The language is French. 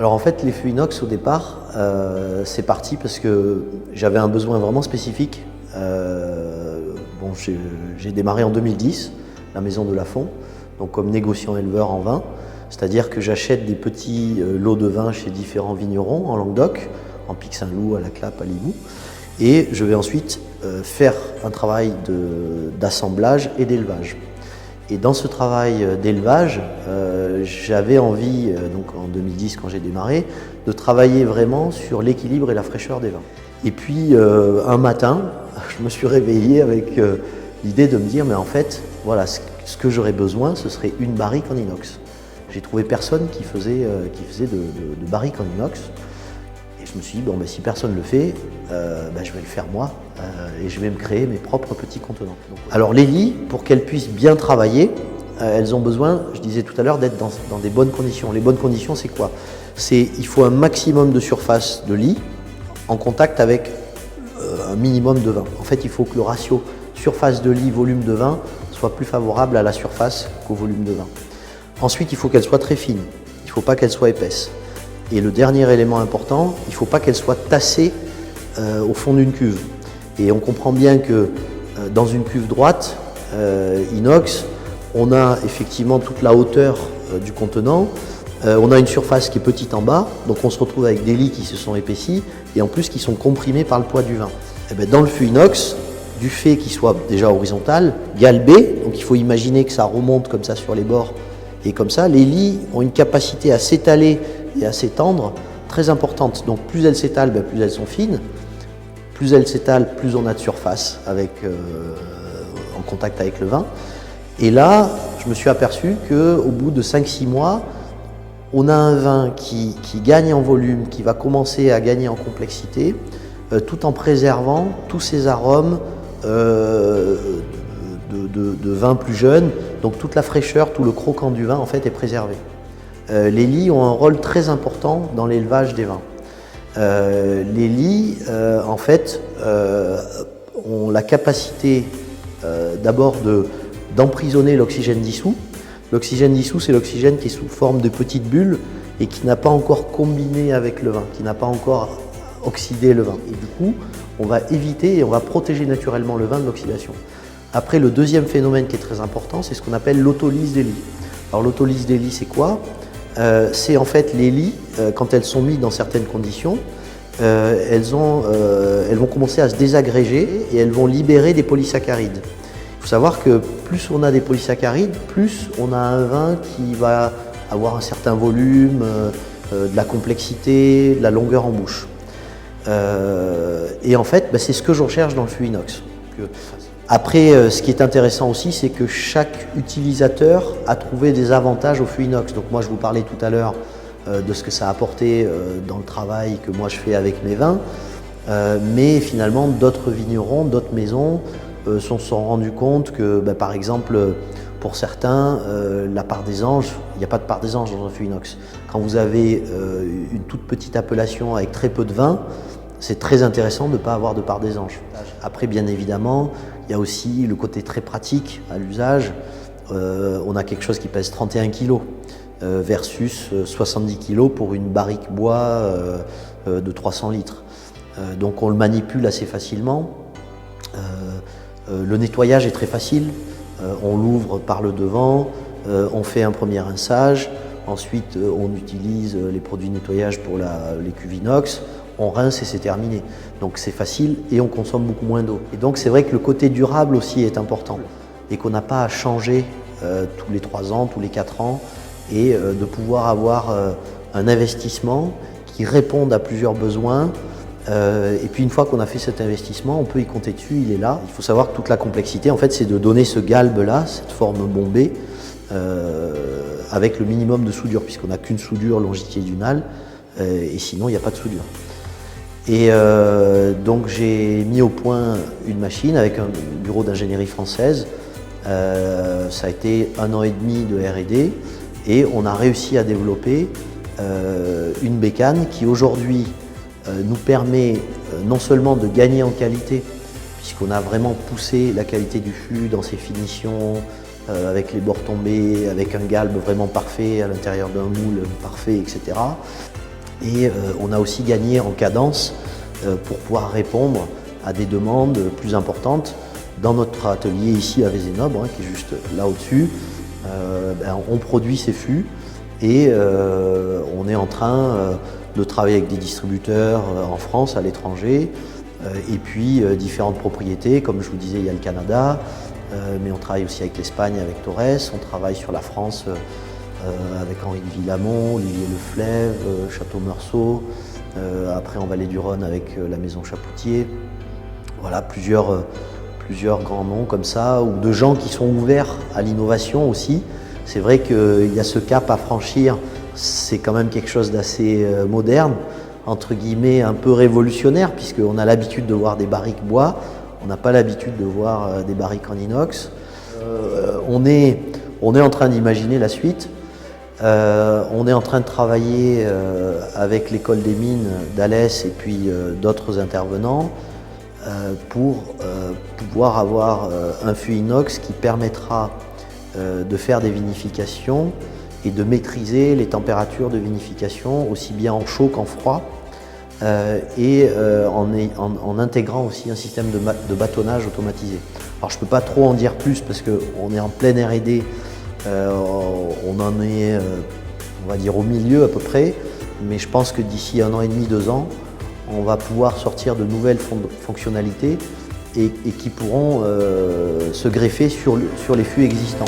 Alors en fait, les fûts inox au départ, c'est parti parce que j'avais un besoin vraiment spécifique. J'ai démarré en 2010, la maison de Lafont, donc comme négociant éleveur en vin, c'est-à-dire que j'achète des petits lots de vin chez différents vignerons en Languedoc, en Pic Saint-Loup, à la Clappe, à Limoux, et je vais ensuite faire un travail d'assemblage et d'élevage. Et dans ce travail d'élevage, j'avais envie, donc en 2010 quand j'ai démarré, de travailler vraiment sur l'équilibre et la fraîcheur des vins. Et puis un matin, je me suis réveillé avec l'idée de me dire, mais en fait, voilà, ce que j'aurais besoin, ce serait une barrique en inox. J'ai trouvé personne qui faisait de barrique en inox. Et je me suis dit, bon, ben, si personne ne le fait, je vais le faire moi et je vais me créer mes propres petits contenants. Alors les lits, pour qu'elles puissent bien travailler, elles ont besoin, je disais tout à l'heure, d'être dans des bonnes conditions. Les bonnes conditions, c'est quoi? Il faut un maximum de surface de lit en contact avec un minimum de vin. En fait, il faut que le ratio surface de lit, volume de vin soit plus favorable à la surface qu'au volume de vin. Ensuite, il faut qu'elle soit très fine. Il ne faut pas qu'elle soit épaisse. Et le dernier élément important, il ne faut pas qu'elle soit tassée au fond d'une cuve. Et on comprend bien que dans une cuve droite, inox, on a effectivement toute la hauteur du contenant, on a une surface qui est petite en bas, donc on se retrouve avec des lits qui se sont épaissis et en plus qui sont comprimés par le poids du vin. Et bien, dans le fût inox, du fait qu'il soit déjà horizontal, galbé, donc il faut imaginer que ça remonte comme ça sur les bords et comme ça, les lits ont une capacité à s'étaler et à s'étendre très importante. Donc plus elles s'étalent, plus elles sont fines. Plus elles s'étalent, plus on a de surface en contact avec le vin. Et là, je me suis aperçu qu'au bout de 5-6 mois, on a un vin qui gagne en volume, qui va commencer à gagner en complexité, tout en préservant tous ces arômes de vin plus jeune. Donc toute la fraîcheur, tout le croquant du vin en fait est préservé. Les lits ont un rôle très important dans l'élevage des vins. Les lits, en fait, ont la capacité d'abord d'emprisonner l'oxygène dissous. L'oxygène dissous, c'est l'oxygène qui est sous forme de petites bulles et qui n'a pas encore combiné avec le vin, qui n'a pas encore oxydé le vin. Et du coup, on va éviter et on va protéger naturellement le vin de l'oxydation. Après, le deuxième phénomène qui est très important, c'est ce qu'on appelle l'autolyse des lits. Alors l'autolyse des lits, c'est quoi? C'est en fait les lits, quand elles sont mises dans certaines conditions, elles vont commencer à se désagréger et elles vont libérer des polysaccharides. Il faut savoir que plus on a des polysaccharides, plus on a un vin qui va avoir un certain volume, de la complexité, de la longueur en bouche. Et en fait, c'est ce que je recherche dans le fût inox. Après, ce qui est intéressant aussi, c'est que chaque utilisateur a trouvé des avantages au fût inox. Donc moi, je vous parlais tout à l'heure de ce que ça a apporté dans le travail que moi je fais avec mes vins. Mais finalement, d'autres vignerons, d'autres maisons se sont rendus compte que, par exemple, pour certains, la part des anges, il n'y a pas de part des anges dans un fût inox. Quand vous avez une toute petite appellation avec très peu de vin, c'est très intéressant de ne pas avoir de part des anges. Après, bien évidemment, il y a aussi le côté très pratique à l'usage. On a quelque chose qui pèse 31 kg versus 70 kg pour une barrique bois de 300 litres. Donc on le manipule assez facilement. Le nettoyage est très facile. On l'ouvre par le devant, on fait un premier rinçage. Ensuite, on utilise les produits de nettoyage pour les cuves inox. On rince et c'est terminé. Donc c'est facile et on consomme beaucoup moins d'eau. Et donc c'est vrai que le côté durable aussi est important et qu'on n'a pas à changer tous les 3 ans, tous les 4 ans et de pouvoir avoir un investissement qui réponde à plusieurs besoins. Et puis une fois qu'on a fait cet investissement, on peut y compter dessus, il est là. Il faut savoir que toute la complexité, en fait, c'est de donner ce galbe-là, cette forme bombée, avec le minimum de soudure, puisqu'on n'a qu'une soudure longitudinale, et sinon il n'y a pas de soudure. Et donc j'ai mis au point une machine avec un bureau d'ingénierie française. Ça a été 1 an et demi de R&D et on a réussi à développer une bécane qui aujourd'hui nous permet non seulement de gagner en qualité, puisqu'on a vraiment poussé la qualité du fût dans ses finitions, avec les bords tombés, avec un galbe vraiment parfait à l'intérieur d'un moule parfait, etc. Et on a aussi gagné en cadence pour pouvoir répondre à des demandes plus importantes. Dans notre atelier ici à Vézénobre, qui est juste là au-dessus, on produit ces fûts et on est en train de travailler avec des distributeurs en France, à l'étranger, et puis différentes propriétés, comme je vous disais, il y a le Canada, mais on travaille aussi avec l'Espagne, avec Torres, on travaille sur la France avec Henri de Villamont, Olivier Leflèvre, Château Meursault, après en Vallée du Rhône avec la Maison Chapoutier. Voilà, plusieurs grands noms comme ça, ou de gens qui sont ouverts à l'innovation aussi. C'est vrai qu'il y a ce cap à franchir, c'est quand même quelque chose d'assez moderne, entre guillemets un peu révolutionnaire, puisqu'on a l'habitude de voir des barriques bois, on n'a pas l'habitude de voir des barriques en inox. On est en train d'imaginer la suite. On est en train de travailler avec l'école des mines d'Alès et puis d'autres intervenants pour pouvoir avoir un fût inox qui permettra de faire des vinifications et de maîtriser les températures de vinification aussi bien en chaud qu'en froid et en intégrant aussi un système de bâtonnage automatisé. Alors je ne peux pas trop en dire plus parce qu'on est en pleine R&D, on en est on va dire au milieu à peu près, mais je pense que d'ici 1 an et demi, 2 ans, on va pouvoir sortir de nouvelles fonctionnalités et qui pourront se greffer sur les fûts existants.